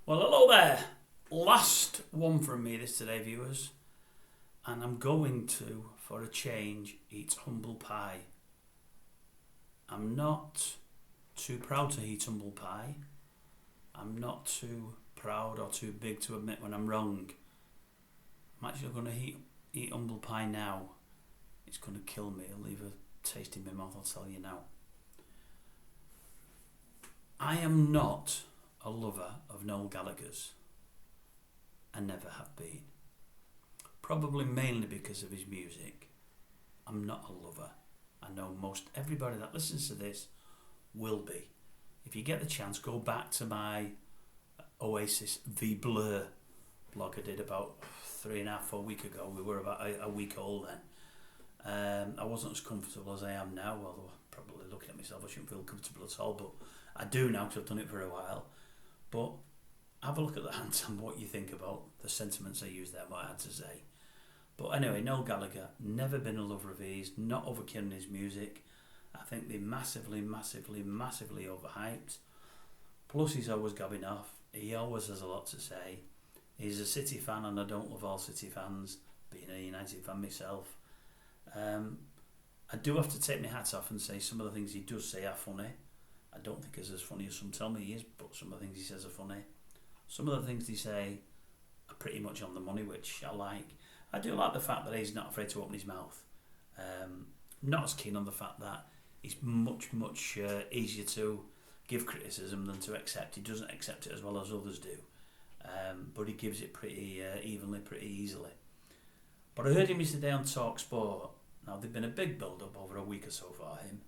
Well, hello there. Last one from me this today, viewers. And I'm going to, for a change, eat humble pie. I'm not too proud to eat humble pie. I'm not too proud or too big to admit when I'm wrong. I'm actually going to eat humble pie now. It's going to kill me. It'll leave a taste in my mouth, I'll tell you now. I am not a lover of Noel Gallagher's. I never have been. Probably mainly because of his music. I'm not a lover. I know most everybody that listens to this will be. If you get the chance, go back to my Oasis The Blur blog I did about 4 weeks ago. We were about a week old then. I wasn't as comfortable as I am now, although probably looking at myself I shouldn't feel comfortable at all, but I do now because I've done it for a while. But have a look at the anthem and what you think about the sentiments I used there, what I had to say. But anyway, Noel Gallagher, never been a lover of his, not overkilling his music. I think they're massively overhyped. Plus he's always gobbing off. He always has a lot to say. He's a City fan and I don't love all City fans, being a United fan myself. I do have to take my hat off and say some of the things he does say are funny. I don't think he's as funny as some tell me he is, but some of the things he says are funny. Some of the things they say are pretty much on the money, which I like. I do like the fact that he's not afraid to open his mouth. Not as keen on the fact that he's much easier to give criticism than to accept. He doesn't accept it as well as others do, but he gives it pretty evenly, pretty easily. But I heard him yesterday on Talk Sport. Now, there'd been a big build-up over a week or so for him.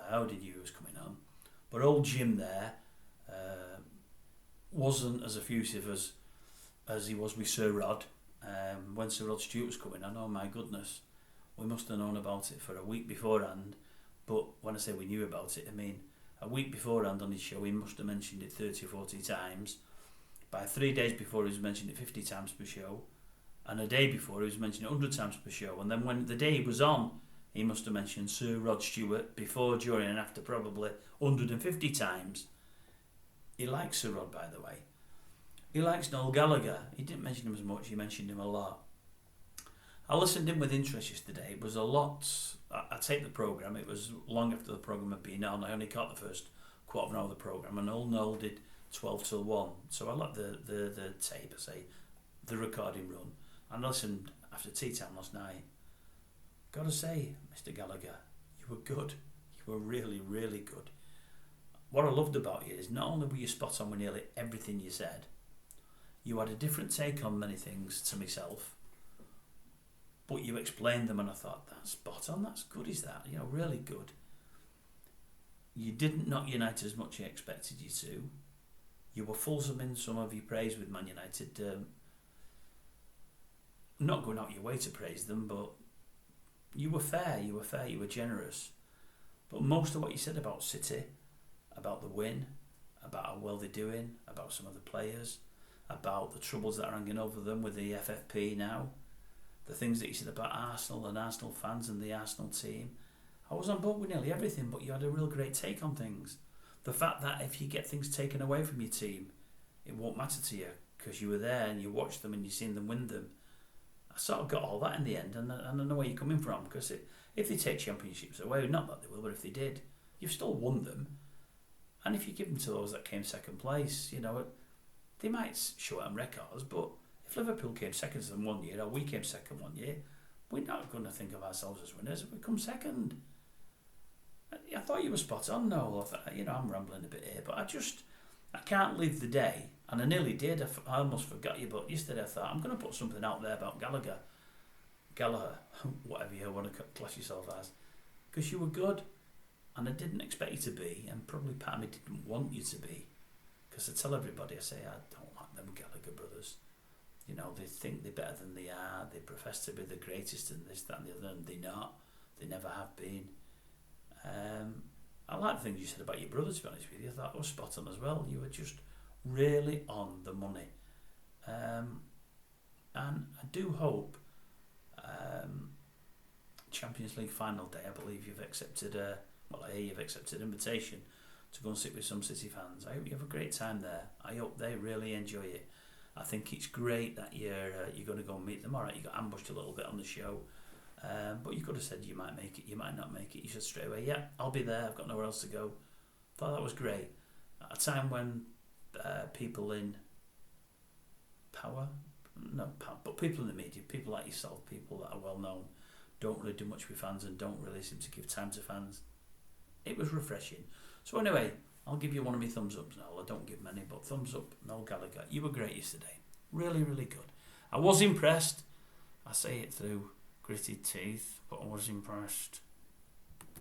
How did you was coming on? But old Jim there wasn't as effusive as he was with Sir Rod. When Sir Rod Stewart was coming on, oh my goodness, we must have known about it for a week beforehand. But when I say we knew about it, I mean a week beforehand on his show he must have mentioned it 30 or 40 times. By 3 days before he was mentioning it 50 times per show, and a day before he was mentioning it 100 times per show, and then when the day he was on he must have mentioned Sir Rod Stewart before, during and after probably 150 times. He likes Sir Rod, by the way. He likes Noel Gallagher. He didn't mention him as much, he mentioned him a lot. I listened in with interest yesterday. It was a lot. I taped the programme. It was long after the programme had been on. I only caught the first quarter of an hour of the programme, and old Noel did 12 till 1. So I let the tape, I say, the recording run. And I listened after tea time last night. Gotta say, Mr. Gallagher, you were good. You were really good. What I loved about you is not only were you spot on with nearly everything you said, you had a different take on many things to myself, but you explained them and I thought, that's spot on, that's good, is that? You know, really good. You didn't knock United as much as I expected you to. You were fulsome in some of your praise with Man United. Not going out your way to praise them, but you were fair, you were generous. But most of what you said about City, about the win, about how well they're doing, about some of the players, about the troubles that are hanging over them with the FFP now, the things that you said about Arsenal and Arsenal fans and the Arsenal team, I was on board with nearly everything, but you had a real great take on things. The fact that if you get things taken away from your team, it won't matter to you because you were there and you watched them and you've seen them win them. I sort of got all that in the end, and I know where you're coming from, because if they take championships away, not that they will, but if they did, you've still won them. And if you give them to those that came second place, you know, they might show it on records, but if Liverpool came second to them one year, or we came second one year, we're not going to think of ourselves as winners if we come second. I thought you were spot on, Noel. You know, I'm rambling a bit here, but I can't leave the day, and I nearly did. I almost forgot you, but yesterday I thought, I'm going to put something out there about Gallagher, whatever you want to class yourself as, because you were good, and I didn't expect you to be, and probably part of me didn't want you to be, because I tell everybody, I say, I don't like them Gallagher brothers. You know, they think they're better than they are, they profess to be the greatest and this, that and the other, and they're not. They never have been. I like the things you said about your brother, to be honest with you. I thought it was spot on as well. You were just really on the money. And I do hope Champions League final day, I believe you've accepted I hear you've accepted an invitation to go and sit with some City fans. I hope you have a great time there. I hope they really enjoy it. I think it's great that you're going to go and meet them. All right, you got ambushed a little bit on the show, but you could have said you might make it, you might not make it. You said straight away, yeah, I'll be there. I've got nowhere else to go. Thought that was great. At a time when people in power, but people in the media, people like yourself, people that are well known, don't really do much with fans and don't really seem to give time to fans. It was refreshing. So anyway, I'll give you one of my thumbs ups now. I don't give many, but thumbs up, Noel Gallagher. You were great yesterday. Really, really good. I was impressed. I say it through gritted teeth, but I was impressed.